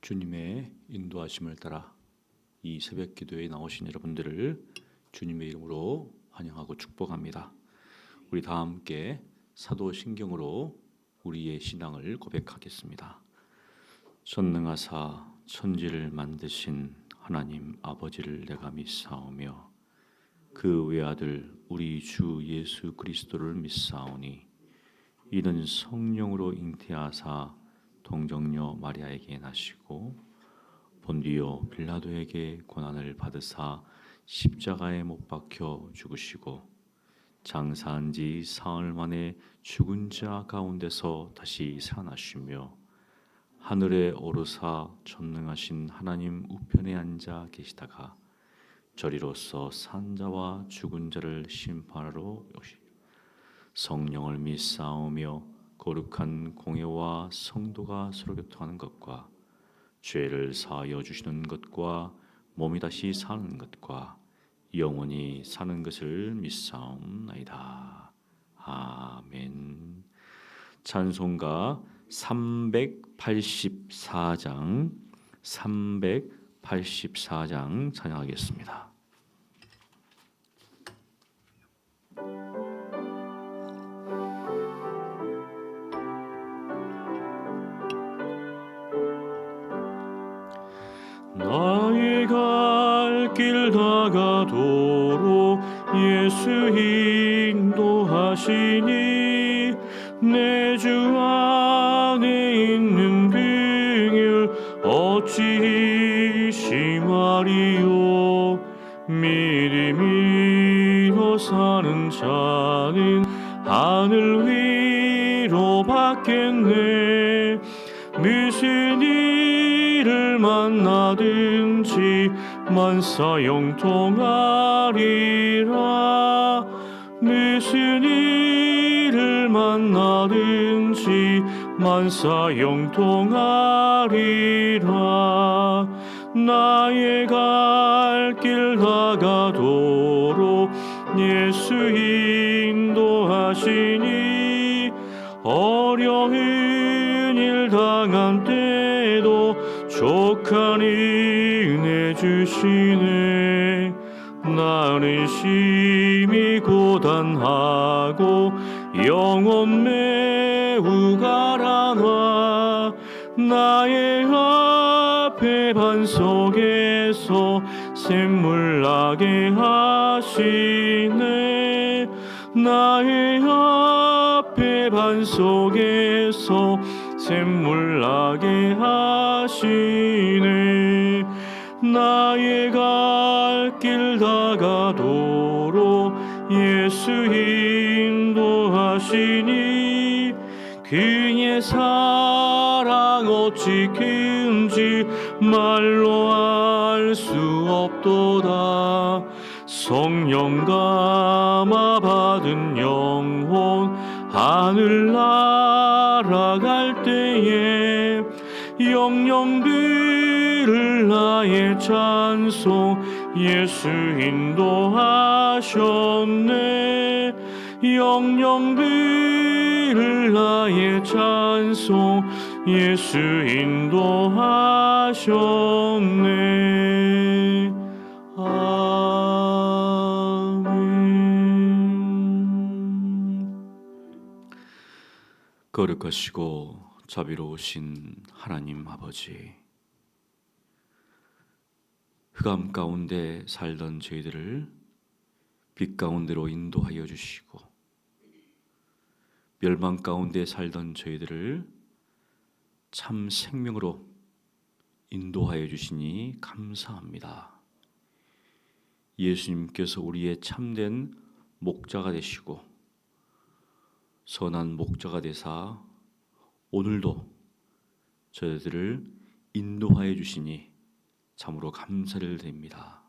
주님의 인도하심을 따라 이 새벽 기도에 나오신 여러분들을 주님의 이름으로 환영하고 축복합니다. 우리 다 함께 사도신경으로 우리의 신앙을 고백하겠습니다. 전능하사 천지를 만드신 하나님 아버지를 내가 믿사오며 그 외아들 우리 주 예수 그리스도를 믿사오니 이는 성령으로 잉태하사 동정녀 마리아에게 나시고 본디오 빌라도에게 고난을 받으사 십자가에 못 박혀 죽으시고 장사한 지 사흘 만에 죽은 자 가운데서 다시 살아나시며 하늘에 오르사 전능하신 하나님 우편에 앉아 계시다가 저리로서 산 자와 죽은 자를 심판하러 오시니 성령을 믿사오며 거룩한 공예와 성도가 서로 교통하는 것과 죄를 사하여 주시는 것과 몸이 다시 사는 것과 영원히 사는 것을 믿사옵나이다. 아멘. 찬송가 384장 찬양하겠습니다. 나의 갈 길 다가도록 예수 인도하시니 내 주 안에 있는 긍휼 어찌 심하리요. 믿음으로 사는 자는 하늘 위로 받겠네. 무슨 일을 만나든지 만사 형통하리라. 무슨 일을 만나든지 만사 형통하리라. 나의 갈 길 다가도록 예수 인도하시니 어려운 일 당한 때도 족한 은혜 주시네. 나는 심히 고단하고 영혼 매우 가라나. 나의 앞에 반석에서 샘물 나게 하시네. 나의 앞에 반석에서 샘물 나게 하시네. 나의 갈 길 다가도록 예수 인도하시니 그의 사랑 어찌 큰지 말로 알 수 없도다. 성령 감화 받은 영혼 하늘 날아갈 때에 영영 들을 나의 찬송 예수 인도하셨네. 영영 들을 나의 찬송 예수 인도하셨네. 거룩하시고 자비로우신 하나님 아버지, 흑암 가운데 살던 저희들을 빛 가운데로 인도하여 주시고 멸망 가운데 살던 저희들을 참 생명으로 인도하여 주시니 감사합니다. 예수님께서 우리의 참된 목자가 되시고 선한 목자가 되사 오늘도 저희들을 인도하여 주시니 참으로 감사를 드립니다.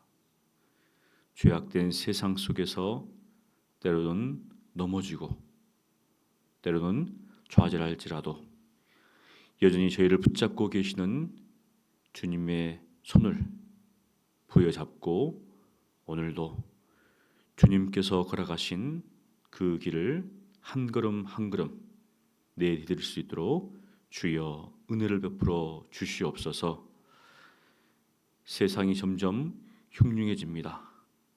죄악된 세상 속에서 때로는 넘어지고 때로는 좌절할지라도 여전히 저희를 붙잡고 계시는 주님의 손을 부여잡고 오늘도 주님께서 걸어가신 그 길을 한 걸음 한 걸음 내디딜 수 있도록 주여 은혜를 베풀어 주시옵소서. 세상이 점점 흉흉해집니다.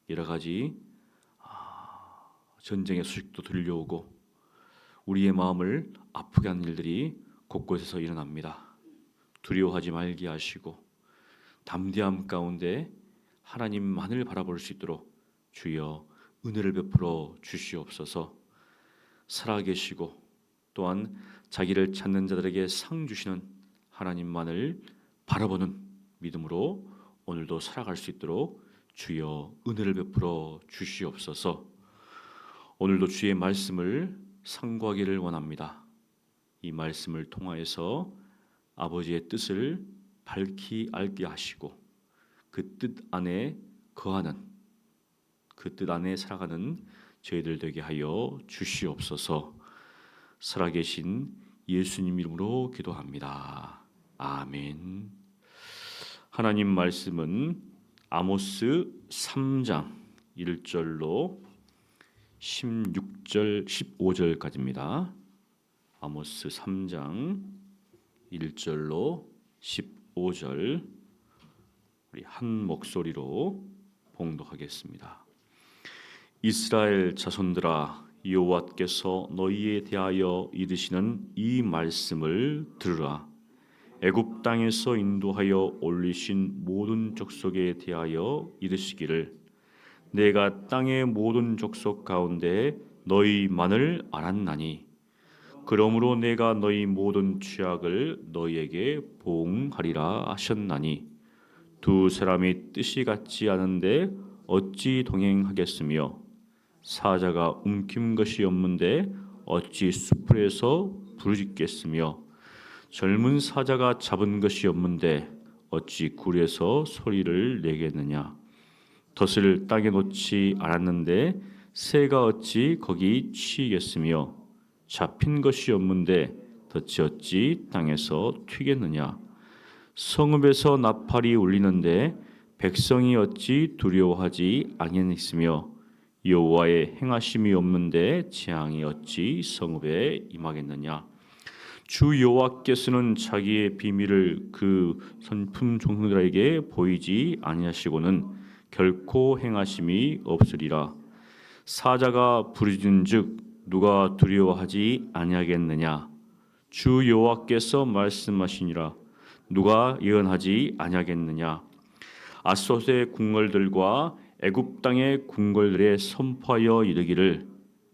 여러 가지 전쟁의 소식도 들려오고 우리의 마음을 아프게 하는 일들이 곳곳에서 일어납니다. 두려워하지 말게 하시고 담대함 가운데 하나님만을 바라볼 수 있도록 주여 은혜를 베풀어 주시옵소서. 살아계시고 또한 자기를 찾는 자들에게 상 주시는 하나님만을 바라보는 믿음으로 오늘도 살아갈 수 있도록 주여 은혜를 베풀어 주시옵소서. 오늘도 주의 말씀을 상고하기를 원합니다. 이 말씀을 통하여서 아버지의 뜻을 밝히 알게 하시고 그 뜻 안에 거하는, 그 뜻 안에 살아가는 저희들 되게 하여 주시옵소서. 살아계신 예수님 이름으로 기도합니다. 아멘. 하나님 말씀은 아모스 3장 1절로 16절 15절까지입니다. 아모스 3장 1절로 15절 우리 한 목소리로 봉독하겠습니다. 이스라엘 자손들아, 여호와께서 너희에 대하여 이르시는 이 말씀을 들으라. 애굽 땅에서 인도하여 올리신 모든 족속에 대하여 이르시기를 내가 땅의 모든 족속 가운데 너희만을 알았나니 그러므로 내가 너희 모든 죄악을 너희에게 보응하리라 하셨나니 두 사람이 뜻이 같지 않은데 어찌 동행하겠으며 사자가 움킨 것이 없는데 어찌 수풀에서 부르짖겠으며 젊은 사자가 잡은 것이 없는데 어찌 굴에서 소리를 내겠느냐. 덫을 땅에 놓지 않았는데 새가 어찌 거기 치이겠으며 잡힌 것이 없는데 덫이 어찌 땅에서 튀겠느냐. 성읍에서 나팔이 울리는데 백성이 어찌 두려워하지 아니하겠으며 여호와의 행하심이 없는데 재앙이 어찌 성읍에 임하겠느냐. 주 여호와께서는 자기의 비밀을 그 선품 종들에게 보이지 아니하시고는 결코 행하심이 없으리라. 사자가 부르짖은즉 누가 두려워하지 아니하겠느냐. 주 여호와께서 말씀하시니라. 누가 예언하지 아니하겠느냐. 아소스의 궁궐들과 애굽 땅의 궁궐들에 선포하여 이르기를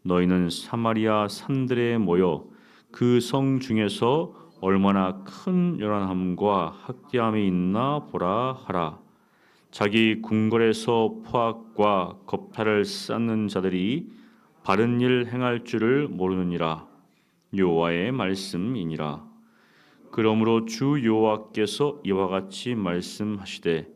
너희는 사마리아 산들에 모여 그 성 중에서 얼마나 큰 요란함과 학대함이 있나 보라 하라. 자기 궁궐에서 포악과 겁탈을 쌓는 자들이 바른 일 행할 줄을 모르느니라. 여호와의 말씀이니라. 그러므로 주 여호와께서 이와 같이 말씀하시되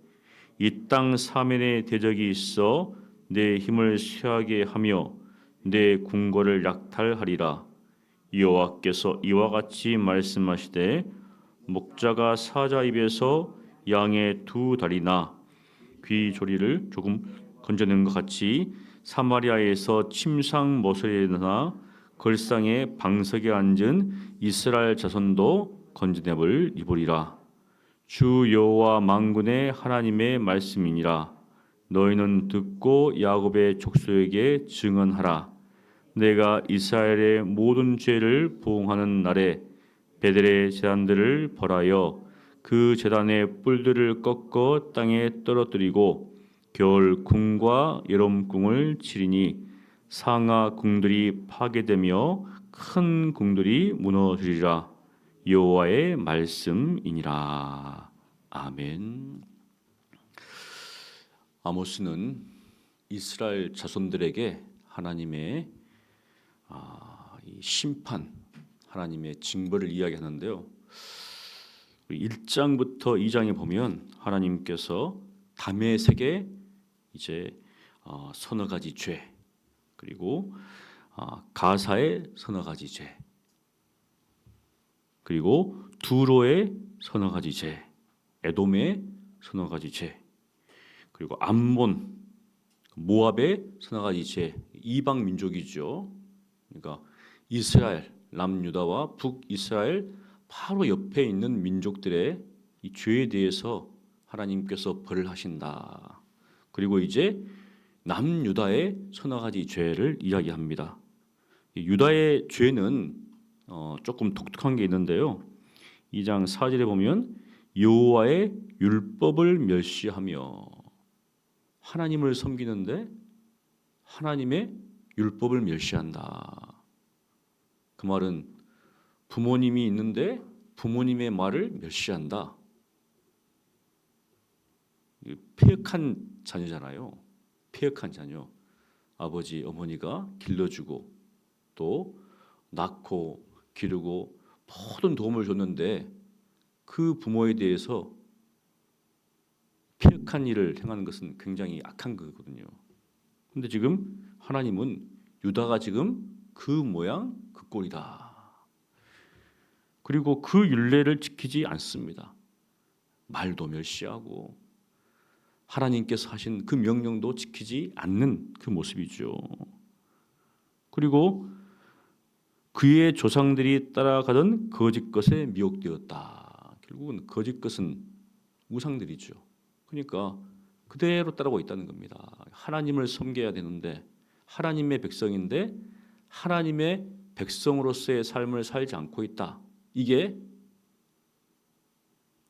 이 땅 사면에 대적이 있어 내 힘을 쇠하게 하며 내 궁궐을 약탈하리라. 여호와께서 이와 같이 말씀하시되 목자가 사자 입에서 양의 두 다리나 귀 조리를 조금 건져낸 것 같이 사마리아에서 침상 모서리나 걸상의 방석에 앉은 이스라엘 자손도 건져냄을 입으리라. 주 여호와 만군의 하나님의 말씀이니라. 너희는 듣고 야곱의 족속에게 증언하라. 내가 이스라엘의 모든 죄를 보응하는 날에 베델의 제단들을 벌하여 그 제단의 뿔들을 꺾어 땅에 떨어뜨리고 겨울 궁과 여름 궁을 치리니 상하 궁들이 파괴되며 큰 궁들이 무너지리라. 여호와의 말씀이니라. 아멘. 아모스는 이스라엘 자손들에게 하나님의 이 심판, 하나님의 징벌을 이야기하는데요. 1장부터 2장에 보면 하나님께서 다메섹에 이제 서너 가지 죄, 그리고 가사의 서너 가지 죄, 그리고 두로의 서너 가지 죄, 에돔의 서너 가지 죄, 그리고 암몬, 모압의 서너 가지 죄, 이방 민족이죠. 그러니까 이스라엘, 남유다와 북이스라엘 바로 옆에 있는 민족들의 이 죄에 대해서 하나님께서 벌을 하신다. 그리고 이제 남유다의 서너 가지 죄를 이야기합니다. 유다의 죄는 조금 독특한 게 있는데요. 2장 4절에 보면 여호와의 율법을 멸시하며, 하나님을 섬기는데 하나님의 율법을 멸시한다. 그 말은 부모님이 있는데 부모님의 말을 멸시한다. 폐역한 자녀잖아요. 폐역한 자녀. 아버지 어머니가 길러주고 또 낳고 기르고 모든 도움을 줬는데 그 부모에 대해서 폐역한 일을 행하는 것은 굉장히 악한 거거든요. 근데 지금 하나님은 유다가 지금 그 모양 그 꼴이다. 그리고 그 율례를 지키지 않습니다. 말도 멸시하고 하나님께서 하신 그 명령도 지키지 않는 그 모습이죠. 그리고 그의 조상들이 따라가던 거짓 것에 미혹되었다. 결국은 거짓 것은 우상들이죠. 그러니까 그대로 따라오고 있다는 겁니다. 하나님을 섬겨야 되는데, 하나님의 백성인데 하나님의 백성으로서의 삶을 살지 않고 있다. 이게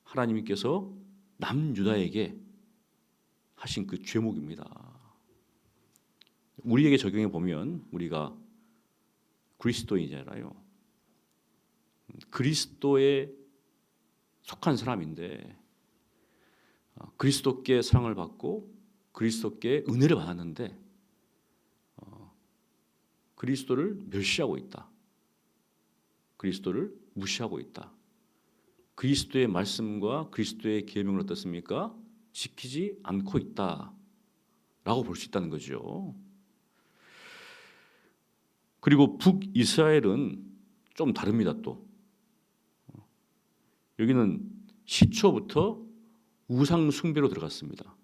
하나님께서 남유다에게 하신 그 죄목입니다. 우리에게 적용해 보면 우리가 그리스도인이잖아요. 그리스도에 속한 사람인데 그리스도께 사랑을 받고 그리스도께 은혜를 받았는데 그리스도를 멸시하고 있다. 그리스도를 무시하고 있다. 그리스도의 말씀과 그리스도의 계명을 어떻습니까? 지키지 않고 있다라고 볼 수 있다는 거죠. 그리고 북이스라엘은 좀 다릅니다. 또 여기는 시초부터 우상 숭배로 들어갔습니다.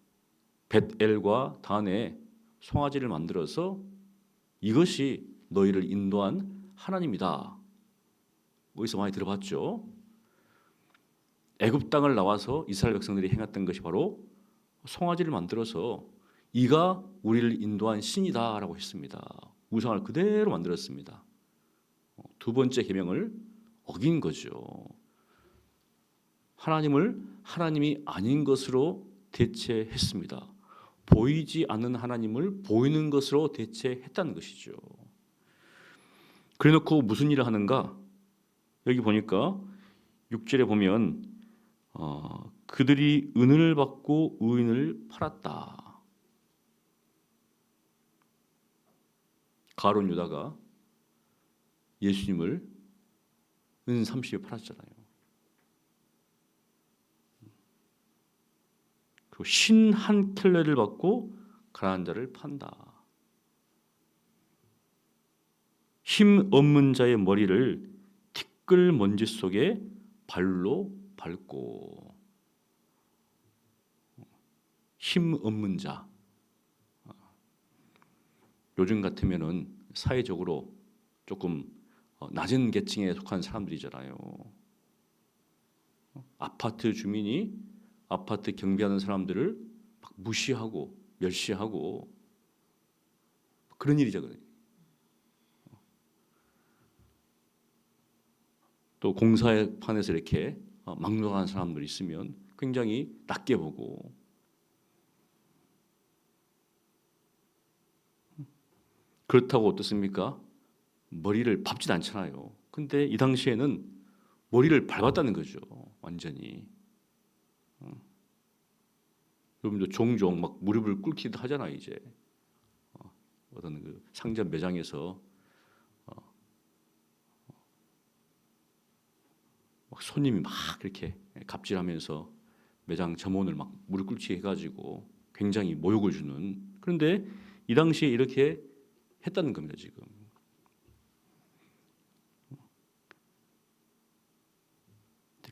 벳엘과 단에 송아지를 만들어서 이것이 너희를 인도한 하나님이다. 어디서 많이 들어봤죠? 애굽 땅을 나와서 이스라엘 백성들이 행했던 것이 바로 송아지를 만들어서 이가 우리를 인도한 신이다라고 했습니다. 우상을 그대로 만들었습니다. 두 번째 계명을 어긴 거죠. 하나님을 하나님이 아닌 것으로 대체했습니다. 보이지 않는 하나님을 보이는 것으로 대체했다는 것이죠. 그래놓고 무슨 일을 하는가? 여기 보니까 6절에 보면 그들이 은을 받고 의인을 팔았다. 가룟 유다가 예수님을 은 30에 팔았잖아요. 그리고 신 한 켤레를 받고 가난한 자를 판다. 힘 없는 자의 머리를 티끌 먼지 속에 발로 밟고. 힘 없는 자. 요즘 같으면은 사회적으로 조금 낮은 계층에 속한 사람들이잖아요. 아파트 주민이 아파트 경비하는 사람들을 막 무시하고 멸시하고 그런 일이잖아요. 또 공사판에서 이렇게 막론하는 사람들 있으면 굉장히 낮게 보고. 그렇다고 어떻습니까? 머리를 밟진 않잖아요. 근데 이 당시에는 머리를 밟았다는 거죠. 완전히. 여러분도 종종 막 무릎을 꿇기도 하잖아요. 이제 어떤 그 상점 매장에서 막 손님이 막 이렇게 갑질하면서 매장 점원을 막 무릎 꿇게 해가지고 굉장히 모욕을 주는. 그런데 이 당시에 이렇게 했다는 겁니다. 지금.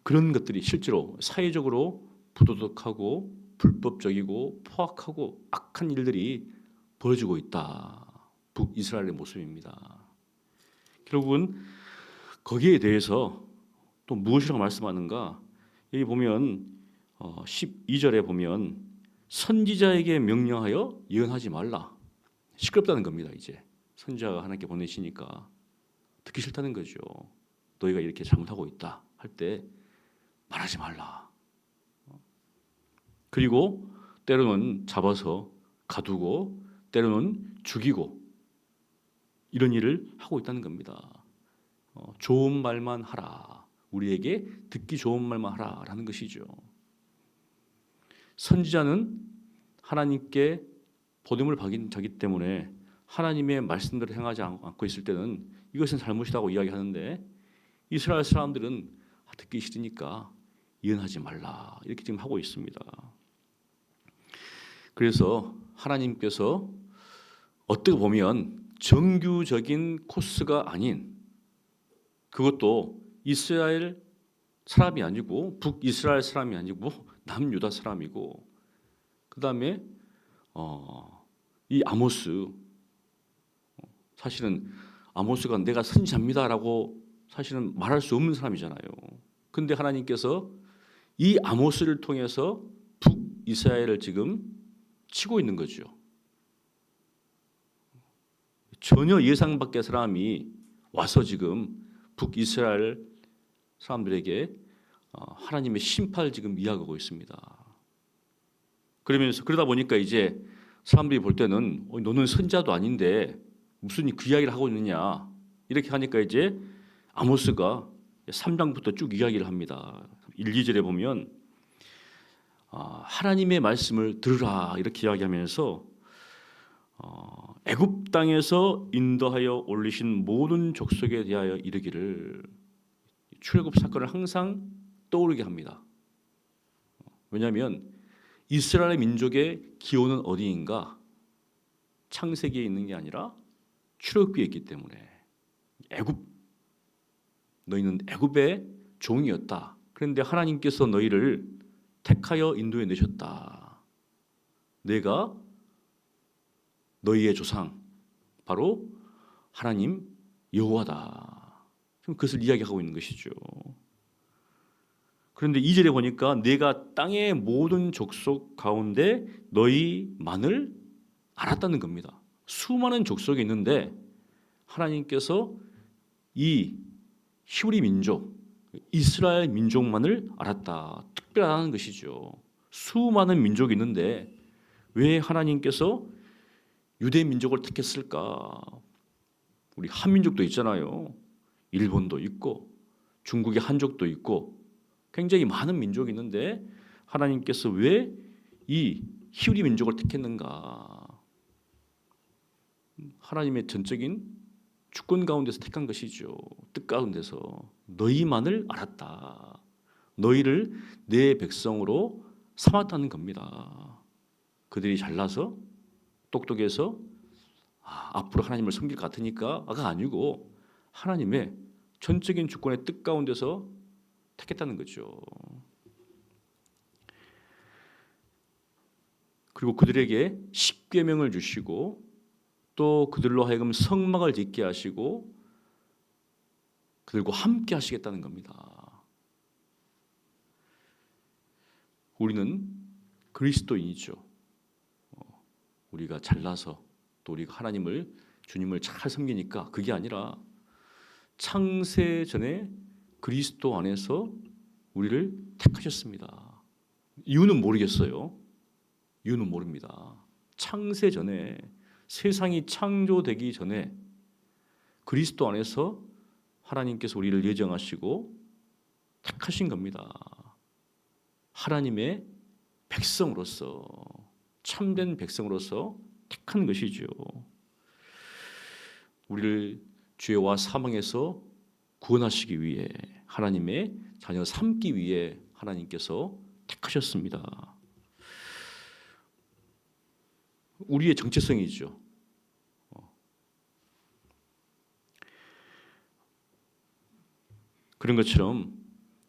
그런 것들이 실제로 사회적으로 부도덕하고 불법적이고 포악하고 악한 일들이 벌어지고 있다. 북이스라엘의 모습입니다. 결국은 거기에 대해서 또 무엇이라고 말씀하는가? 여기 보면 12절에 보면 선지자에게 명령하여 예언하지 말라. 시끄럽다는 겁니다. 이제 선지자가 하나님께 보내시니까 듣기 싫다는 거죠. 너희가 이렇게 잘못하고 있다 할 때 말하지 말라. 그리고 때로는 잡아서 가두고 때로는 죽이고 이런 일을 하고 있다는 겁니다. 좋은 말만 하라. 우리에게 듣기 좋은 말만 하라라는 것이죠. 선지자는 하나님께 보냄을 받기 때문에 하나님의 말씀대로 행하지 않고 있을 때는 이것은 잘못이라고 이야기하는데 이스라엘 사람들은 듣기 싫으니까 예언하지 말라 이렇게 지금 하고 있습니다. 그래서 하나님께서 어떻게 보면 정규적인 코스가 아닌 그것도 이스라엘 사람이 아니고 북이스라엘 사람이 아니고 남유다 사람이고 그 다음에 이 아모스 사실은 아모스가 내가 선지자입니다라고 사실은 말할 수 없는 사람이잖아요. 근데 하나님께서 이 아모스를 통해서 북이스라엘을 지금 치고 있는 거죠. 전혀 예상 밖의 사람이 와서 지금 북이스라엘 사람들에게 하나님의 심판을 지금 이야기하고 있습니다. 그러다 보니까 이제 사람들이 볼 때는 너는 선자도 아닌데 무슨 그 이야기를 하고 있느냐 이렇게 하니까 이제 아모스가 3장부터 쭉 이야기를 합니다. 1, 2절에 보면 하나님의 말씀을 들으라 이렇게 이야기하면서 애굽 땅에서 인도하여 올리신 모든 족속에 대하여 이르기를 출애굽 사건을 항상 떠오르게 합니다. 왜냐하면 이스라엘 민족의 기원은 어디인가? 창세기에 있는 게 아니라 출애굽기에 있기 때문에 애굽 너희는 애굽의 종이었다. 그런데 하나님께서 너희를 택하여 인도해 내셨다. 내가 너희의 조상 바로 하나님 여호와다. 그것을 이야기하고 있는 것이죠. 그런데 2절에 보니까 내가 땅의 모든 족속 가운데 너희만을 알았다는 겁니다. 수많은 족속이 있는데 하나님께서 이 히브리 민족, 이스라엘 민족만을 알았다. 특별하다는 것이죠. 수많은 민족이 있는데 왜 하나님께서 유대 민족을 택했을까? 우리 한민족도 있잖아요. 일본도 있고 중국의 한족도 있고 굉장히 많은 민족이 있는데 하나님께서 왜 이 히브리 민족을 택했는가? 하나님의 전적인 주권 가운데서 택한 것이죠. 뜻 가운데서 너희만을 알았다. 너희를 내 백성으로 삼았다는 겁니다. 그들이 잘나서 똑똑해서 앞으로 하나님을 섬길 것 같으니까가 아니고 하나님의 전적인 주권의 뜻 가운데서 택했다는 거죠. 그리고 그들에게 십계명을 주시고 또 그들로 하여금 성막을 짓게 하시고 그들과 함께 하시겠다는 겁니다. 우리는 그리스도인이죠. 우리가 잘나서 또 우리가 하나님을 주님을 잘 섬기니까 그게 아니라 창세 전에 그리스도 안에서 우리를 택하셨습니다. 이유는 모르겠어요. 이유는 모릅니다. 창세 전에 세상이 창조되기 전에 그리스도 안에서 하나님께서 우리를 예정하시고 택하신 겁니다. 하나님의 백성으로서 참된 백성으로서 택한 것이죠. 우리를 죄와 사망에서 구원하시기 위해 하나님의 자녀 삼기 위해 하나님께서 택하셨습니다. 우리의 정체성이죠. 그런 것처럼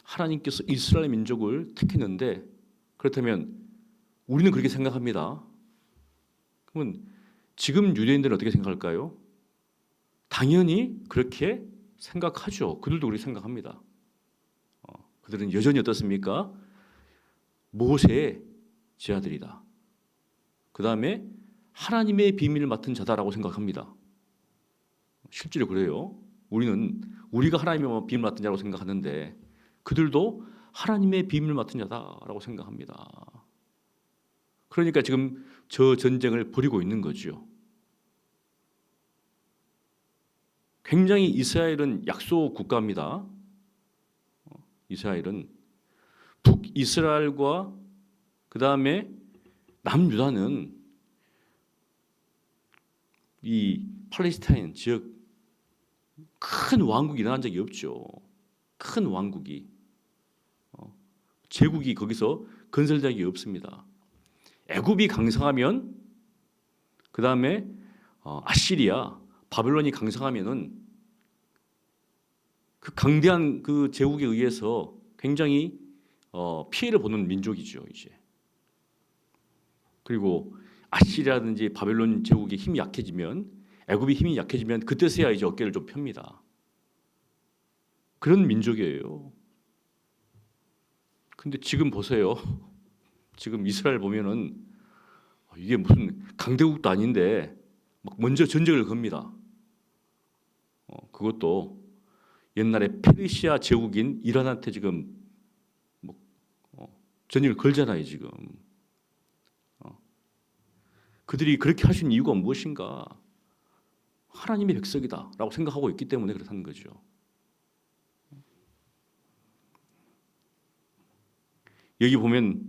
하나님께서 이스라엘 민족을 택했는데 그렇다면 우리는 그렇게 생각합니다. 그러면 지금 유대인들은 어떻게 생각할까요? 당연히 그렇게 생각하죠. 그들도 그렇게 생각합니다. 그들은 여전히 어떻습니까? 모세의 제자들이다. 그 다음에 하나님의 비밀을 맡은 자다라고 생각합니다. 실제로 그래요. 우리가 하나님의 비밀을 맡은 자라고 생각하는데 그들도 하나님의 비밀을 맡은 자다라고 생각합니다. 그러니까 지금 저 전쟁을 벌이고 있는 거죠. 굉장히 이스라엘은 약소 국가입니다. 이스라엘은 북이스라엘과 그 다음에 남유다는 이 팔레스타인 지역 큰 왕국이 일어난 적이 없죠. 큰 왕국이 제국이 거기서 건설된 적이 없습니다. 애굽이 강성하면 그 다음에 아시리아, 바벨론이 강성하면은 그 강대한 그 제국에 의해서 굉장히 피해를 보는 민족이죠 이제. 그리고 아시리아든지 바벨론 제국의 힘이 약해지면 애굽이 힘이 약해지면 그때서야 이제 어깨를 좀 펴니다. 그런 민족이에요. 근데 지금 보세요. 지금 이스라엘 보면은 이게 무슨 강대국도 아닌데 막 먼저 전쟁을 겁니다. 그것도 옛날에 페르시아 제국인 이란한테 지금 전쟁을 걸잖아요 지금. 그들이 그렇게 하신 이유가 무엇인가? 하나님의 백성이다라고 생각하고 있기 때문에 그렇다는 거죠. 여기 보면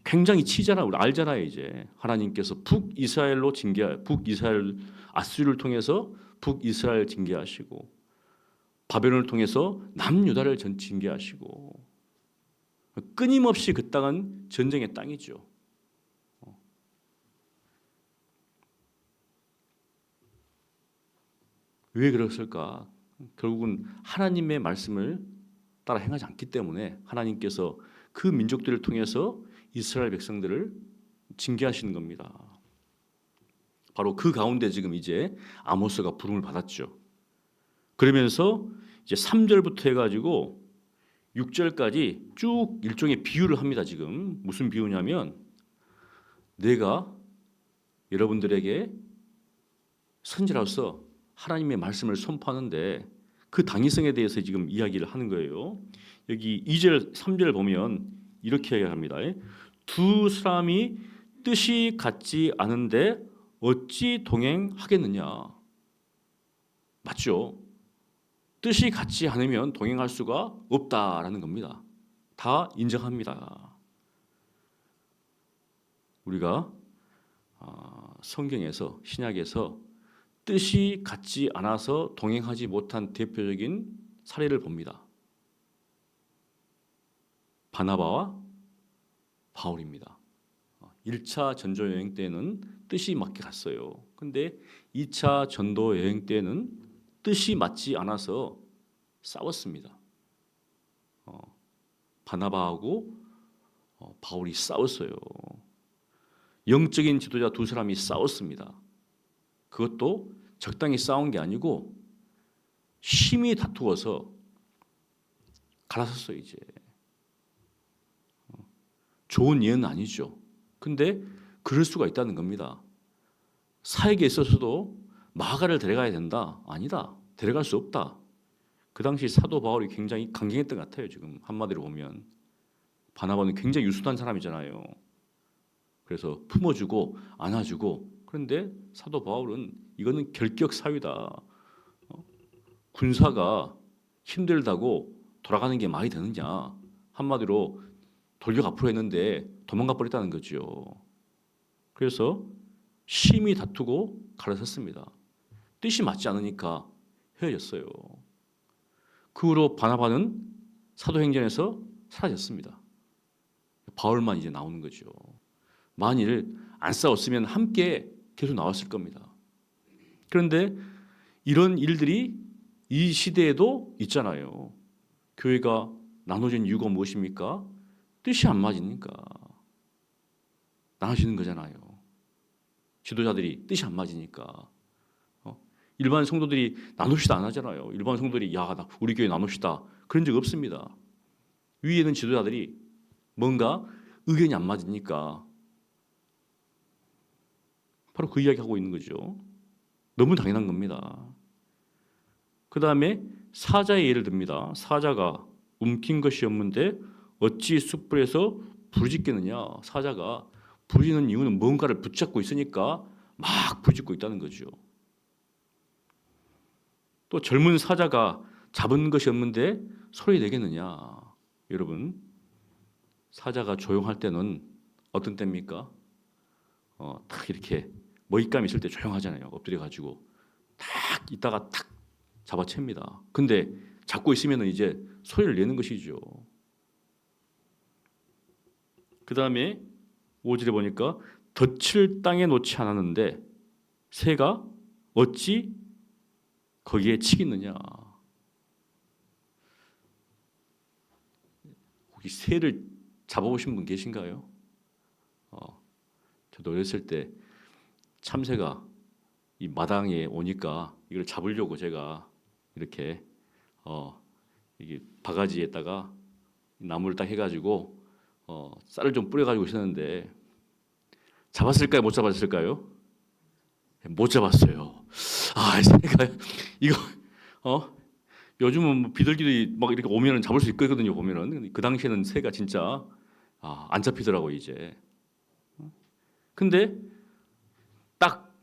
굉장히 치잖아, 우리 알잖아요 이제. 하나님께서 북이스라엘 아수르를 통해서 북이스라엘 징계하시고 바벨론을 통해서 남유다를 징계하시고 끊임없이 그 땅은 전쟁의 땅이죠. 왜 그랬을까? 결국은 하나님의 말씀을 따라 행하지 않기 때문에 하나님께서 그 민족들을 통해서 이스라엘 백성들을 징계하시는 겁니다. 바로 그 가운데 지금 이제 아모스가 부름을 받았죠. 그러면서 이제 3절부터 해가지고 6절까지 쭉 일종의 비유를 합니다. 지금 무슨 비유냐면 내가 여러분들에게 선지자로서 하나님의 말씀을 선포하는데 그 당위성에 대해서 지금 이야기를 하는 거예요. 여기 2절, 3절 보면 이렇게 이야기합니다. 두 사람이 뜻이 같지 않은데 어찌 동행하겠느냐? 맞죠? 뜻이 같지 않으면 동행할 수가 없다라는 겁니다. 다 인정합니다. 우리가 성경에서 신약에서 뜻이 같지 않아서 동행하지 못한 대표적인 사례를 봅니다. 바나바와 바울입니다. 1차 전도 여행 때는 뜻이 맞게 갔어요. 근데 2차 전도 여행 때는 뜻이 맞지 않아서 싸웠습니다. 바나바하고 바울이 싸웠어요. 영적인 지도자 두 사람이 싸웠습니다. 그것도 적당히 싸운 게 아니고 심히 다투어서 갈라섰어요. 이제 좋은 예는 아니죠. 근데 그럴 수가 있다는 겁니다. 사역에 있어서도 마가를 데려가야 된다? 아니다. 데려갈 수 없다. 그 당시 사도 바울이 굉장히 강경했던 것 같아요. 지금 한마디로 보면 바나바는 굉장히 유순한 사람이잖아요. 그래서 품어주고 안아주고. 그런데 사도 바울은 이거는 결격 사유다. 군사가 힘들다고 돌아가는 게 말이 되느냐. 한마디로 돌격 앞으로 했는데 도망가 버렸다는 거죠. 그래서 심히 다투고 갈라섰습니다. 뜻이 맞지 않으니까 헤어졌어요. 그 후로 바나바는 사도행전에서 사라졌습니다. 바울만 이제 나오는 거죠. 만일 안 싸웠으면 함께 계속 나왔을 겁니다. 그런데 이런 일들이 이 시대에도 있잖아요. 교회가 나눠진 이유가 무엇입니까? 뜻이 안 맞으니까 나눠지는 거잖아요. 지도자들이 뜻이 안 맞으니까. 일반 성도들이 나눕시다 안 하잖아요. 일반 성도들이 야, 우리 교회 나눕시다 그런 적 없습니다. 위에 있는 지도자들이 뭔가 의견이 안 맞으니까 바로 그 이야기 하고 있는 거죠. 너무 당연한 겁니다. 그 다음에 사자의 예를 듭니다. 사자가 움킨 것이 없는데 어찌 숯불에서 부르짖겠느냐. 사자가 부르짖는 이유는 뭔가를 붙잡고 있으니까 막 부르짖고 있다는 거죠. 또 젊은 사자가 잡은 것이 없는데 소리 내겠느냐. 여러분, 사자가 조용할 때는 어떤 때입니까? 딱 이렇게 먹잇감이 있을 때 조용하잖아요. 엎드려 가지고 딱 있다가 탁 잡아챕니다. 근데 잡고 있으면 이제 소리를 내는 것이죠. 그 다음에 5절에 보니까 덫을 땅에 놓지 않았는데 새가 어찌 거기에 치겠느냐. 혹시 새를 잡아보신 분 계신가요? 저도 어렸을 때 참새가 이 마당에 오니까 이걸 잡으려고 제가 이렇게 이게 바가지에다가 나무를 딱 해가지고 쌀을 좀 뿌려가지고 있었는데 잡았을까요? 못 잡았을까요? 못 잡았어요. 아, 새가 이거 요즘은 뭐 비둘기들이 막 이렇게 오면은 잡을 수 있거든요. 보면은 그 당시에는 새가 진짜 안 잡히더라고 이제. 근데 딱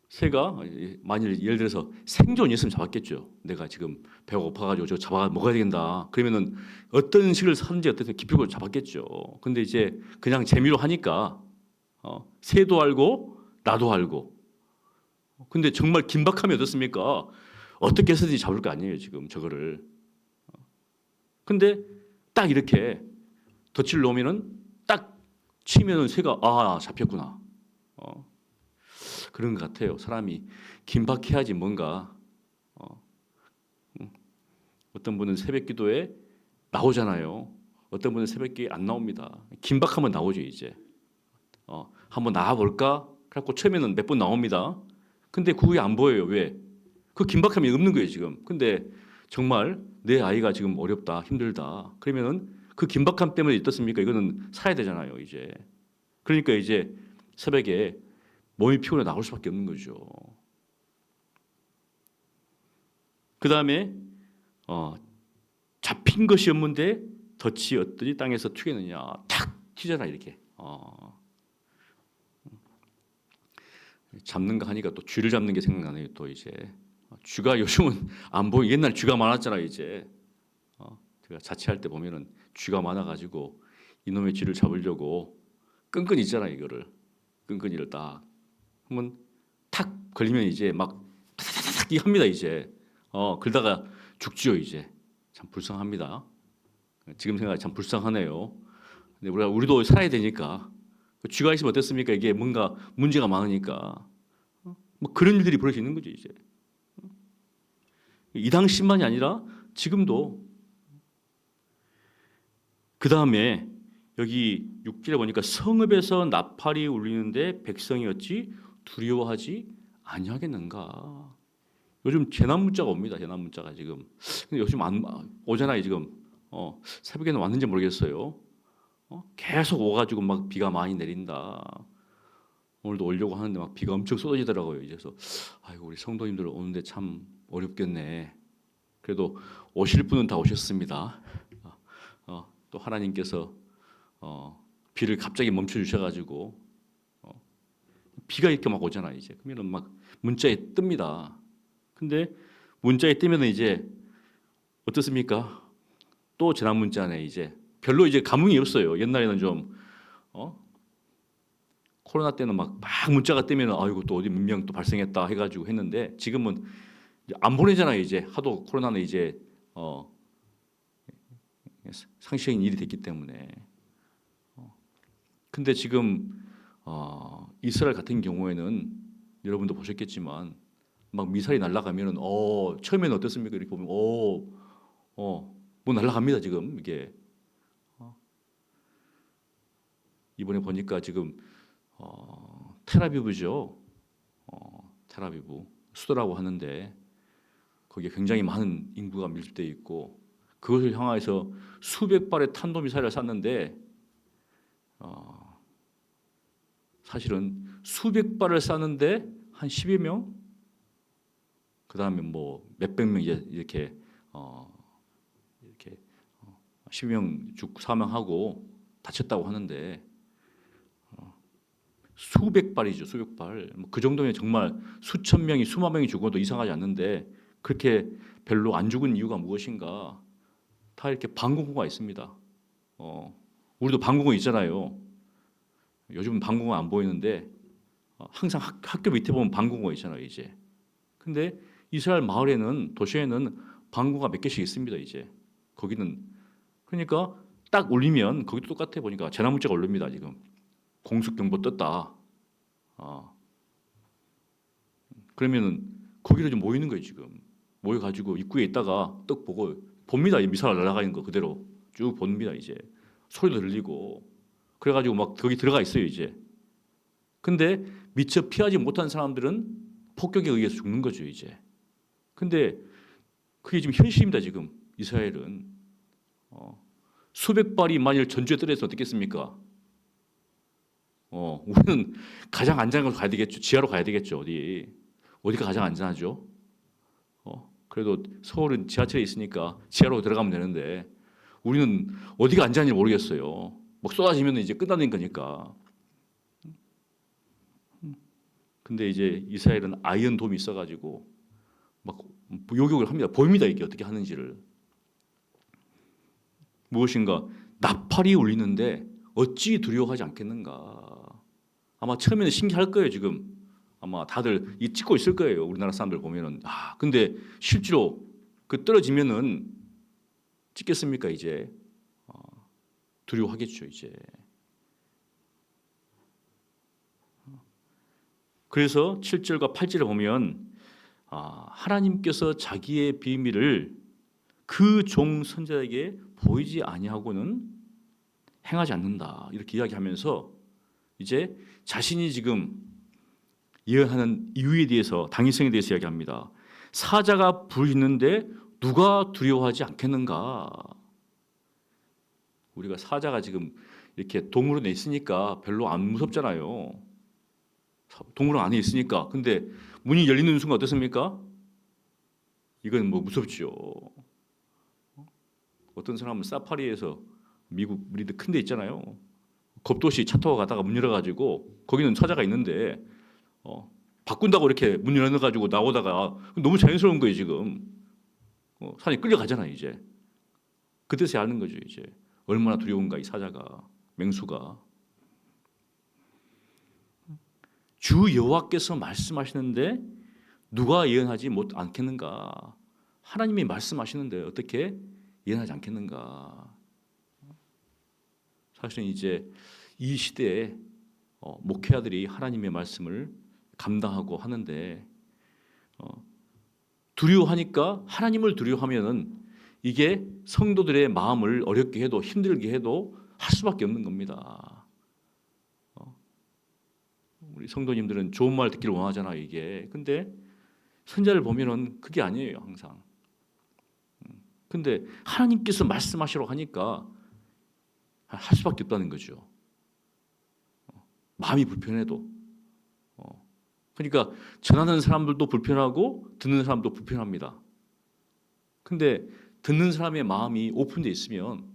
새가 만일 예를 들어서 생존이었으면 잡았겠죠. 내가 지금 배가 고파가지고 저 잡아 먹어야 되겠다. 그러면은 어떤 식을 사든지 어떤 기필고 잡았겠죠. 근데 이제 그냥 재미로 하니까 새도 알고 나도 알고. 근데 정말 긴박함이 어떻습니까? 어떻게 해서든지 잡을 거 아니에요 지금 저거를. 근데 딱 이렇게 덫을 놓으면은 딱 치면은 새가 잡혔구나. 그런 것 같아요. 사람이 긴박해야지 뭔가 어떤 분은 새벽기도에 나오잖아요. 어떤 분은 새벽기도에 안 나옵니다. 긴박하면 나오죠 이제. 한번 나와볼까? 그래갖고 처음에는 몇 번 나옵니다. 근데 그게 안 보여요. 왜? 그 긴박함이 없는 거예요 지금. 근데 정말 내 아이가 지금 어렵다, 힘들다. 그러면은 그 긴박함 때문에 어떻습니까? 이거는 사야 되잖아요 이제. 그러니까 이제 새벽에 몸이 피곤해 나올 수밖에 없는 거죠. 그 다음에 잡힌 것이 없는데 덫이 어떠니 땅에서 튀겠느냐. 탁 튀잖아 이렇게. 잡는 거 하니까 또 쥐를 잡는 게 생각나네요. 또 이제 쥐가 요즘은 안 보이. 옛날 쥐가 많았잖아 이제. 제가 자취할 때 보면은 쥐가 많아가지고 이놈의 쥐를 잡으려고 끈끈이 있잖아 이거를. 끈끈이를 딱 한번 탁 걸리면 이제 막 타타타닥 합니다 이제. 그러다가 죽지요 이제. 참 불쌍합니다. 지금 생각해 참 불쌍하네요. 근데 우리도 살아야 되니까 쥐가 있으면 어떻습니까? 이게 뭔가 문제가 많으니까 뭐 그런 일들이 벌어지는 거죠 이제. 이 당시만이 아니라 지금도. 그 다음에 여기 6절에 보니까 성읍에서 나팔이 울리는데 백성이 어찌 두려워하지 아니하겠는가. 요즘 재난 문자가 옵니다. 재난 문자가 지금. 근데 요즘 안 오잖아요 지금. 새벽에는 왔는지 모르겠어요. 계속 오가지고 막 비가 많이 내린다. 오늘도 오려고 하는데 막 비가 엄청 쏟아지더라고요. 그래서 아이고 우리 성도님들 오는데 참 어렵겠네. 그래도 오실 분은 다 오셨습니다. 또 하나님께서 비를 갑자기 멈춰 주셔가지고 비가 이렇게 막 오잖아 이제. 그러면은 막 문자에 뜹니다. 근데 문자에 뜨면 이제 어떻습니까? 또 재난 문자네 이제. 별로 이제 감흥이 없어요. 옛날에는 좀 코로나 때는 막 문자가 뜨면 아이고 또 어디 문명 또 발생했다 해가지고 했는데 지금은 이제 안 보내잖아요 이제. 하도 코로나는 이제 상식적인 일이 됐기 때문에. 근데 지금 이스라엘 같은 경우에는 여러분도 보셨겠지만 막 미사일이 날아가면은 처음에는 어떻습니까? 이렇게 보면 뭐 날아갑니다 지금 이게. 이번에 보니까 지금 텔아비브죠. 텔아비브 수도라고 하는데 거기에 굉장히 많은 인구가 밀집되어 있고 그것을 향해서 수백 발의 탄도미사일을 쐈는데 사실은 수백 발을 쐈는데 한 10여 명, 그 다음에 뭐 몇백 명 이렇게 10명 죽 사망하고 다쳤다고 하는데 수백 발이죠, 수백 발. 그 정도면 정말 수천 명이 수만 명이 죽어도 이상하지 않는데 그렇게 별로 안 죽은 이유가 무엇인가? 다 이렇게 방공호가 있습니다. 우리도 방공호 있잖아요. 요즘은 방공호 안 보이는데 항상 학교 밑에 보면 방공호 있잖아요, 이제. 근데 이스라엘 마을에는 도시에는 방공호가 몇 개씩 있습니다, 이제. 거기는 그러니까 딱 울리면 거기도 똑같아 보니까 재난문자가 올립니다, 지금. 공습경보 떴다. 그러면은 거기로 좀 모이는 거예요, 지금. 모여가지고 입구에 있다가 떡 보고 봅니다. 이 미사일 날아가는 거 그대로 쭉 봅니다, 이제. 소리도 들리고. 그래가지고 막 거기 들어가 있어요, 이제. 근데 미처 피하지 못한 사람들은 폭격에 의해서 죽는 거죠, 이제. 근데 그게 지금 현실입니다, 지금. 이스라엘은. 수백 발이 만일 전주에 떨어져서 어떻겠습니까? 우리는 가장 안전한 곳 가야 되겠죠. 지하로 가야 되겠죠. 어디가 가장 안전하죠? 그래도 서울은 지하철에 있으니까 지하로 들어가면 되는데 우리는 어디가 안전한지 모르겠어요. 막 쏟아지면 이제 끝나는 거니까. 근데 이제 이스라엘은 아이언 돔이 있어가지고 막 요격을 합니다. 보입니다, 이게 어떻게 하는지를. 무엇인가 나팔이 울리는데 어찌 두려워하지 않겠는가. 아마 처음에는 신기할 거예요, 지금. 아마 다들 이 찍고 있을 거예요, 우리나라 사람들 보면은. 근데 실제로 그 떨어지면은 찍겠습니까, 이제? 두려워하겠죠, 이제. 그래서 7절과 8절에 보면 하나님께서 자기의 비밀을 그 종 선지자에게 보이지 아니하고는 행하지 않는다, 이렇게 이야기하면서 이제 자신이 지금 예언하는 이유에 대해서, 당위성에 대해서 이야기합니다. 사자가 부르짖는데 누가 두려워하지 않겠는가? 우리가 사자가 지금 이렇게 동물원 에 있으니까 별로 안 무섭잖아요. 동물원 안에 있으니까. 근데 문이 열리는 순간 어떻습니까? 이건 뭐 무섭죠. 어떤 사람은 사파리에서 미국 우리들 큰 데 있잖아요. 겁도시 차 타고 가다가 문 열어가지고 거기는 사자가 있는데 바꾼다고 이렇게 문 열어가지고 나오다가 너무 자연스러운 거예요, 지금. 산에 끌려가잖아요, 이제. 그때서야 아는 거죠, 이제. 얼마나 두려운가, 이 사자가, 맹수가. 주 여호와께서 말씀하시는데 누가 예언하지 못 않겠는가? 하나님이 말씀하시는데 어떻게 예언하지 않겠는가? 사실은 이제 이 시대에 목회자들이 하나님의 말씀을 감당하고 하는데 두려워하니까, 하나님을 두려워하면은 이게 성도들의 마음을 어렵게 해도 힘들게 해도 할 수밖에 없는 겁니다. 우리 성도님들은 좋은 말 듣기를 원하잖아요, 이게. 근데 선자를 보면은 그게 아니에요, 항상. 근데 하나님께서 말씀하시라고 하니까 할 수밖에 없다는 거죠. 마음이 불편해도. 그러니까 전하는 사람들도 불편하고 듣는 사람도 불편합니다. 근데 듣는 사람의 마음이 오픈되어 있으면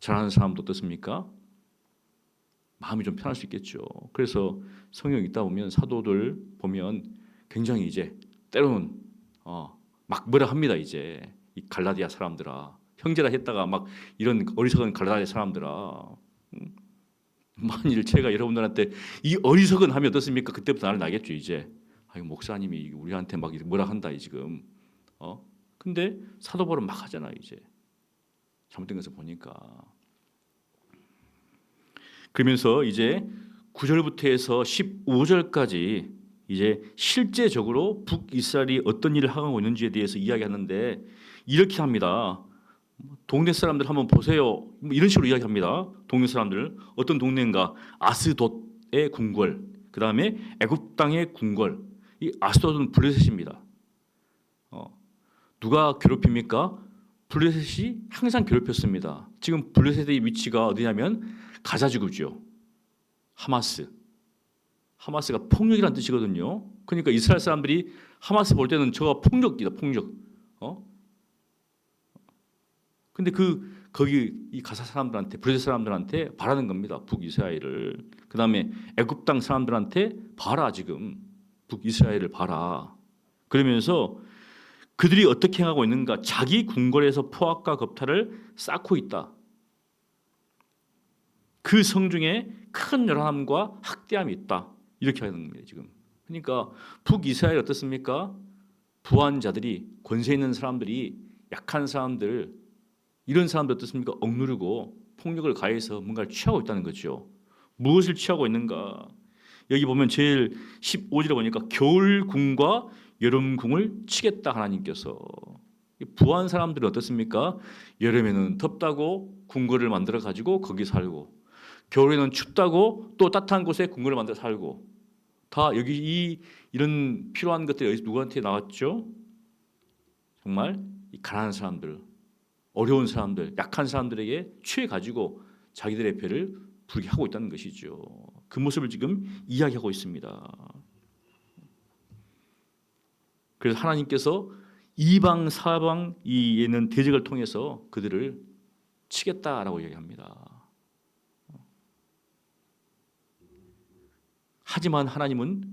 전하는 사람도 어떻습니까? 마음이 좀 편할 수 있겠죠. 그래서 성경 읽다 보면 사도들 보면 굉장히 이제 때로는 막 뭐라 합니다, 이제. 이 갈라디아 사람들아, 형제라 했다가 막 이런 어리석은 갈라디아 사람들아. 만일 제가 여러분들한테 이 어리석은 하면 어떻습니까? 그때부터 나를 나겠죠, 이제. 목사님이 우리한테 막 뭐라 한다, 지금. 근데 사도 바울은 막 하잖아요, 이제. 잘못된 것을 보니까. 그러면서 이제 9절부터 해서 15절까지 이제 실제적으로 북이스라엘이 어떤 일을 하고 있는지에 대해서 이야기하는데 이렇게 합니다. 동네 사람들 한번 보세요. 이런 식으로 이야기합니다. 동네 사람들 어떤 동네인가? 아스돗의 궁궐, 그 다음에 애굽 땅의 궁궐. 이 아스돗은 블레셋입니다. 누가 괴롭힙니까? 블레셋이 항상 괴롭혔습니다. 지금 블레셋의 위치가 어디냐면 가자지구죠. 하마스가 폭력이란 뜻이거든요. 그러니까 이스라엘 사람들이 하마스 볼 때는 저가 폭력이다, 폭력. 근데 거기 이 가사 사람들한테, 브레드 사람들한테 바라는 겁니다. 북이스라엘을. 그다음에 애굽 땅 사람들한테 봐라, 지금 북이스라엘을 봐라. 그러면서 그들이 어떻게 행하고 있는가? 자기 궁궐에서 포악과 겁탈을 쌓고 있다. 그 성중에 큰 열함과 학대함이 있다. 이렇게 하는 겁니다, 지금. 그러니까 북이스라엘 어떻습니까? 부한 자들이, 권세 있는 사람들이 약한 사람들, 이런 사람들 어떻습니까? 억누르고 폭력을 가해서 뭔가를 취하고 있다는 거죠. 무엇을 취하고 있는가? 여기 보면 제일 15절에 보니까 겨울궁과 여름궁을 치겠다, 하나님께서. 부한 사람들은 어떻습니까? 여름에는 덥다고 궁궐을 만들어 가지고 거기 살고, 겨울에는 춥다고 또 따뜻한 곳에 궁궐을 만들어 살고, 다 여기 이런 필요한 것들이 누구한테 나왔죠? 정말 이 가난한 사람들, 어려운 사람들, 약한 사람들에게 취해 가지고 자기들의 배를 부르게 하고 있다는 것이죠. 그 모습을 지금 이야기하고 있습니다. 그래서 하나님께서 이방 사방 이 있는 대적을 통해서 그들을 치겠다라고 얘기합니다. 하지만 하나님은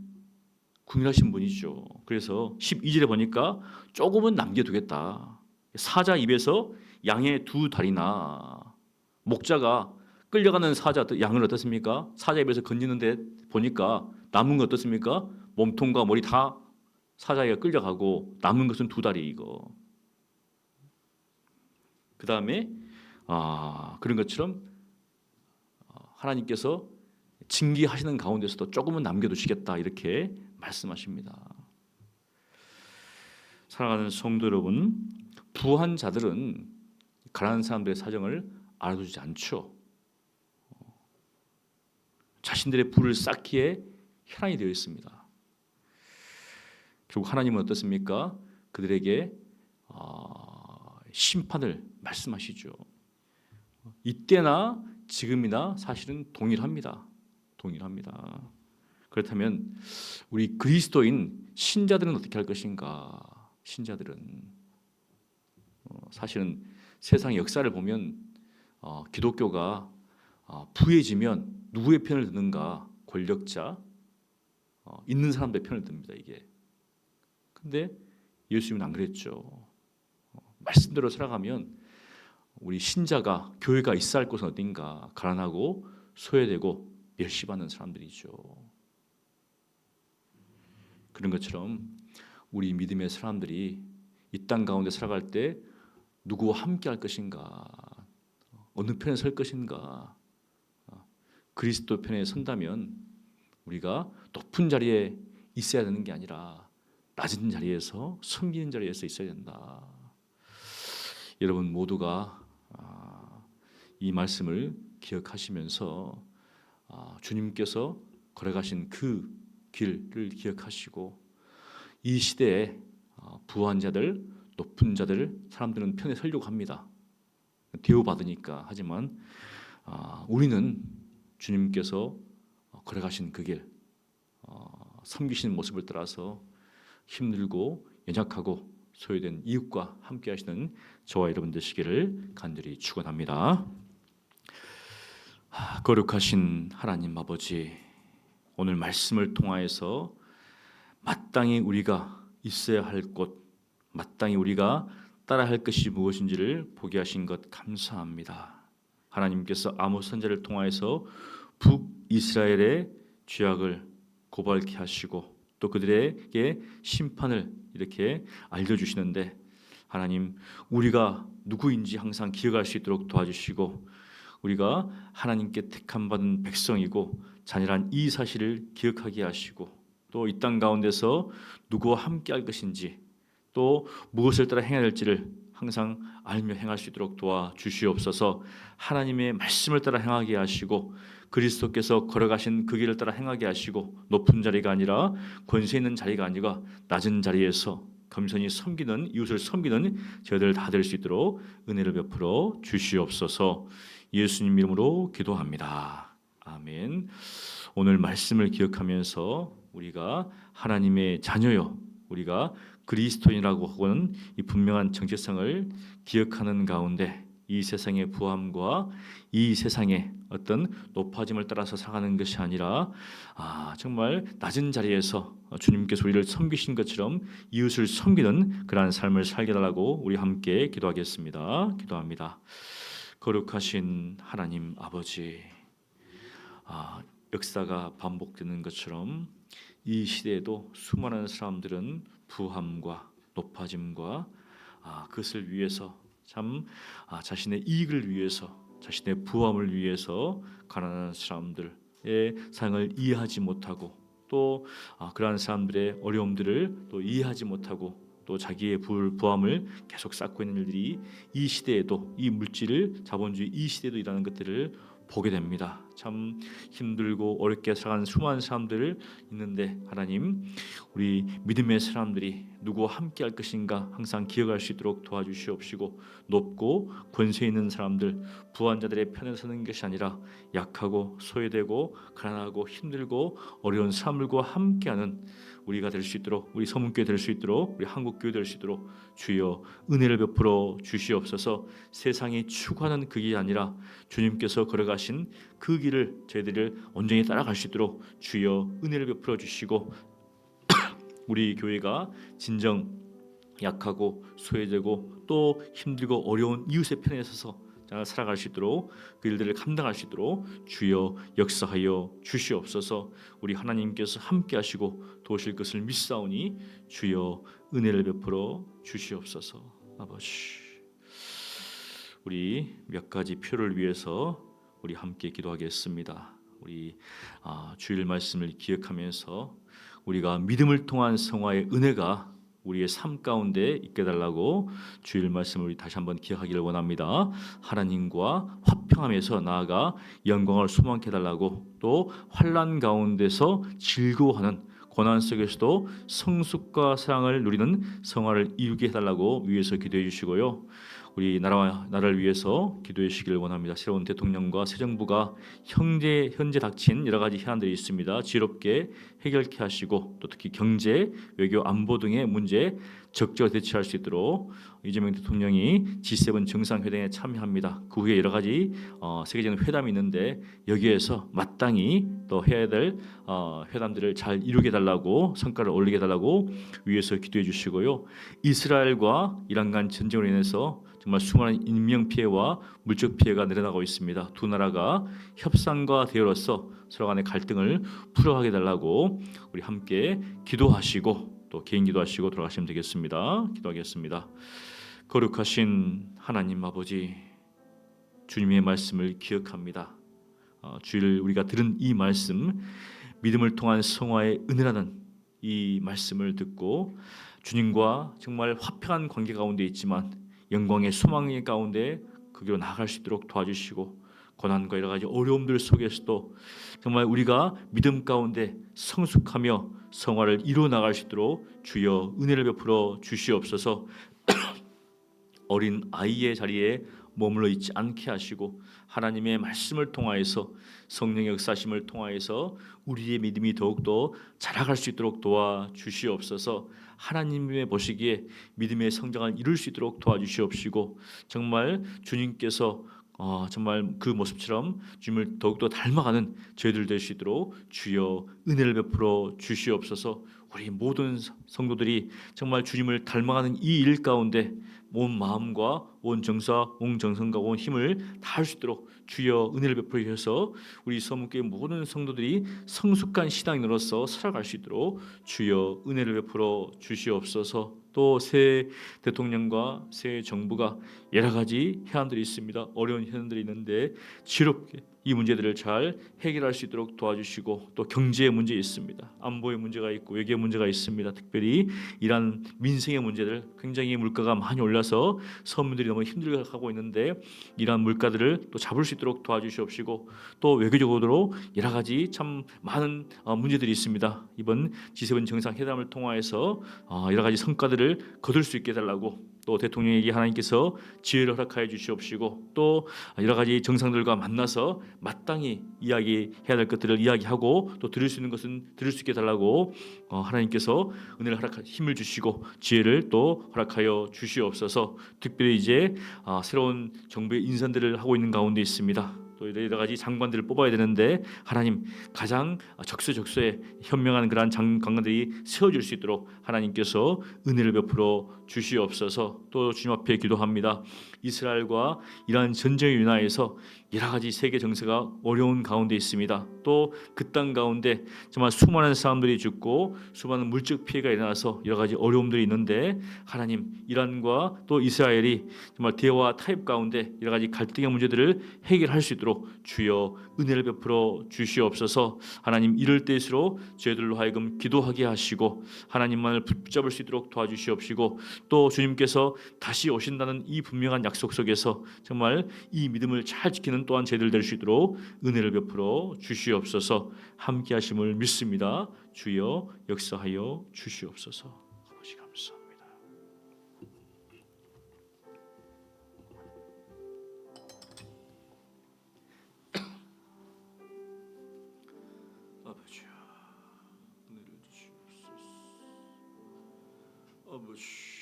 궁일하신 분이죠. 그래서 12절에 보니까 조금은 남겨두겠다. 사자 입에서 양의 두 다리나, 목자가 끌려가는 사자, 양을 어떻습니까? 사자 입에서 건지는데 보니까 남은 거 어떻습니까? 몸통과 머리 다 사자가 끌려가고 남은 것은 두 다리 이거. 그 다음에 그런 것처럼 하나님께서 징계하시는 가운데서도 조금은 남겨두시겠다, 이렇게 말씀하십니다. 사랑하는 성도 여러분, 부한 자들은 가난한 사람들의 사정을 알아두지 않죠. 자신들의 부를 쌓기에 혈안이 되어 있습니다. 결국 하나님은 어떻습니까? 그들에게 심판을 말씀하시죠. 이때나 지금이나 사실은 동일합니다. 그렇다면 우리 그리스도인 신자들은 어떻게 할 것인가? 신자들은 사실은 세상 역사를 보면 기독교가 부해지면 누구의 편을 드는가? 권력자, 있는 사람들의 편을 듭니다, 이게. 근데 예수님은 안 그랬죠. 말씀대로 살아가면 우리 신자가, 교회가 있어야 할 곳은 어딘가? 가난하고 소외되고 멸시받는 사람들이죠. 그런 것처럼 우리 믿음의 사람들이 이 땅 가운데 살아갈 때 누구와 함께 할 것인가? 어느 편에 설 것인가? 그리스도 편에 선다면 우리가 높은 자리에 있어야 되는 게 아니라 낮은 자리에서, 섬기는 자리에서 있어야 된다. 여러분 모두가 이 말씀을 기억하시면서 주님께서 걸어가신 그 길을 기억하시고, 이 시대에 부한 자들, 높은 자들, 사람들은 편에 서려고 합니다. 대우받으니까. 하지만 우리는 주님께서 걸어가신 그 길, 섬기시는 모습을 따라서 힘들고 연약하고 소외된 이웃과 함께 하시는 저와 여러분 되시기를 간절히 축원합니다. 거룩하신 하나님 아버지, 오늘 말씀을 통하여서 마땅히 우리가 있어야 할 곳, 마땅히 우리가 따라야 할 것이 무엇인지를 보게 하신 것 감사합니다. 하나님께서 아모스 선지자를 통하여서 북이스라엘의 죄악을 고발케 하시고 또 그들에게 심판을 이렇게 알려주시는데, 하나님, 우리가 누구인지 항상 기억할 수 있도록 도와주시고, 우리가 하나님께 택함 받은 백성이고 자녀란 이 사실을 기억하게 하시고, 또 이 땅 가운데서 누구와 함께 할 것인지, 또 무엇을 따라 행해야 될지를 항상 알며 행할 수 있도록 도와주시옵소서. 하나님의 말씀을 따라 행하게 하시고, 그리스도께서 걸어가신 그 길을 따라 행하게 하시고, 높은 자리가 아니라 권세 있는 자리가 아니라 낮은 자리에서 겸손히 섬기는, 이웃을 섬기는 저희들 다 될 수 있도록 은혜를 베풀어 주시옵소서. 예수님 이름으로 기도합니다. 아멘. 오늘 말씀을 기억하면서 우리가 하나님의 자녀요, 우리가 그리스도인이라고 하고는 이 분명한 정체성을 기억하는 가운데 이 세상의 부함과 이 세상의 어떤 높아짐을 따라서 살아가는 것이 아니라 정말 낮은 자리에서 주님께서 우리를 섬기신 것처럼 이웃을 섬기는 그러한 삶을 살게 달라고 우리 함께 기도하겠습니다. 기도합니다. 거룩하신 하나님 아버지, 역사가 반복되는 것처럼 이 시대에도 수많은 사람들은 부함과 높아짐과 그것을 위해서 참 자신의 이익을 위해서, 자신의 부함을 위해서 가난한 사람들의 상을 이해하지 못하고 또 그러한 사람들의 어려움들을 또 이해하지 못하고 또 자기의 부함을 계속 쌓고 있는 일들이 이 시대에도, 이 물질 자본주의 이 시대에도 일어나는 것들을 보게 됩니다. 참 힘들고 어렵게 살아가는 수많은 사람들 있는데 하나님, 우리 믿음의 사람들이 누구와 함께 할 것인가 항상 기억할 수 있도록 도와주시옵시고, 높고 권세 있는 사람들, 부한 자들의 편에 서는 것이 아니라 약하고 소외되고 가난하고 힘들고 어려운 사람들과 함께하는 우리가 될 수 있도록, 우리 서문교회 될 수 있도록, 우리 한국교회 될 수 있도록 주여 은혜를 베풀어 주시옵소서. 세상이 추구하는 그 길이 아니라 주님께서 걸어가신 그 길을 저희들을 온전히 따라갈 수 있도록 주여 은혜를 베풀어 주시고, 우리 교회가 진정 약하고 소외되고 또 힘들고 어려운 이웃의 편에 서서 살아갈 수 있도록, 그 일들을 감당할 수 있도록 주여 역사하여 주시옵소서. 우리 하나님께서 함께 하시고 도우실 것을 믿사오니 주여 은혜를 베풀어 주시옵소서. 아버지, 우리 몇 가지 표를 위해서 우리 함께 기도하겠습니다. 우리 주일 말씀을 기억하면서 우리가 믿음을 통한 성화의 은혜가 우리의 삶 가운데 있게 달라고 주일 말씀을 우리 다시 한번 기억하기를 원합니다. 하나님과 화평하면서 나아가 영광을 소망케 달라고, 또 환난 가운데서 즐거워하는 고난 속에서도 성숙과 사랑을 누리는 성화를 이루게 해달라고 위에서 기도해 주시고요. 우리 나라와 나라를 위해서 기도해 주시기를 원합니다. 새로운 대통령과 새 정부가 현재 닥친 여러 가지 현안들이 있습니다. 지혜롭게 해결케 하시고, 또 특히 경제, 외교, 안보 등의 문제 적절히 대처할 수 있도록 이재명 대통령이 G7 정상회담에 참여합니다. 그 후에 여러 가지 세계적인 회담이 있는데 여기에서 마땅히 또 해야 될 회담들을 잘 이루게 달라고, 성과를 올리게 달라고 위에서 기도해 주시고요. 이스라엘과 이란 간 전쟁으로 인해서 정말 수많은 인명 피해와 물적 피해가 늘어나고 있습니다. 두 나라가 협상과 대화로서 서로 간의 갈등을 풀어가게 달라고 우리 함께 기도하시고 또 개인 기도하시고 돌아가시면 되겠습니다. 기도하겠습니다. 거룩하신 하나님 아버지, 주님의 말씀을 기억합니다. 주일 우리가 들은 이 말씀, 믿음을 통한 성화의 은혜라는 이 말씀을 듣고 주님과 정말 화평한 관계 가운데 있지만 영광의 소망의 가운데 그 길로 나아갈 수 있도록 도와주시고, 고난과 여러 가지 어려움들 속에서도 정말 우리가 믿음 가운데 성숙하며 성화를 이루어 나갈 수 있도록 주여 은혜를 베풀어 주시옵소서. 어린 아이의 자리에 머물러 있지 않게 하시고, 하나님의 말씀을 통하여서, 성령의 역사심을 통하여서 우리의 믿음이 더욱더 자라갈 수 있도록 도와주시옵소서. 하나님의 보시기에 믿음의 성장을 이룰 수 있도록 도와주시옵시고, 정말 주님께서 정말 그 모습처럼 주님을 더욱더 닮아가는 저희들 될 수 있도록 주여 은혜를 베풀어 주시옵소서. 우리 모든 성도들이 정말 주님을 닮아가는 이 일 가운데 온 마음과 온 정사, 온 정성과 온 힘을 다할 수 있도록 주여 은혜를 베풀어 주셔서 우리 서문교회 모든 성도들이 성숙한 신앙인으로서 살아갈 수 있도록 주여 은혜를 베풀어 주시옵소서. 또 새 대통령과 새 정부가 여러 가지 해안들이 있습니다. 어려운 해안들이 있는데 지혜롭게 이 문제들을 잘 해결할 수 있도록 도와주시고, 또 경제의 문제 있습니다. 안보의 문제가 있고 외교의 문제가 있습니다. 특별히 이런 민생의 문제들, 굉장히 물가가 많이 올라서 서민들이 너무 힘들어하고 있는데 이러한 물가들을 또 잡을 수 있도록 도와주시옵시고, 또 외교적으로 여러 가지 참 많은 문제들이 있습니다. 이번 G7 정상회담을 통하여서 여러 가지 성과들을 거둘 수 있게 해달라고 또 대통령에게 하나님께서 지혜를 허락하여 주시옵시고 또 여러 가지 정상들과 만나서 마땅히 이야기해야 될 것들을 이야기하고 또 들을 수 있는 것은 들을 수 있게 달라고 하나님께서 은혜를 힘을 주시고 지혜를 또 허락하여 주시옵소서. 특별히 이제 새로운 정부의 인선들을 하고 있는 가운데 있습니다. 또 여러 가지 장관들을 뽑아야 되는데 하나님 가장 적수적소에 현명한 그러한 장관들이 세워질 수 있도록 하나님께서 은혜를 베풀어 주시옵소서. 또 주님 앞에 기도합니다. 이스라엘과 이러한 전쟁에 인하여서 여러 가지 세계 정세가 어려운 가운데 있습니다. 또 그 땅 가운데 정말 수많은 사람들이 죽고 수많은 물적 피해가 일어나서 여러 가지 어려움들이 있는데 하나님 이란과 또 이스라엘이 정말 대화 타협 가운데 여러 가지 갈등의 문제들을 해결할 수 있도록 주여 은혜를 베풀어 주시옵소서. 하나님 이럴 때일수록 저희들로 하여금 기도하게 하시고 하나님만을 붙잡을 수 있도록 도와주시옵시고 또 주님께서 다시 오신다는 이 분명한 약속 속에서 정말 이 믿음을 잘 지키는 또한 저희들 될 수 있도록 은혜를 베풀어 주시옵소서. 함께 하심을 믿습니다. 주여 역사하여 주시옵소서. 아버지 감사합니다. 아버지야 은혜를 주시옵소서. 아버지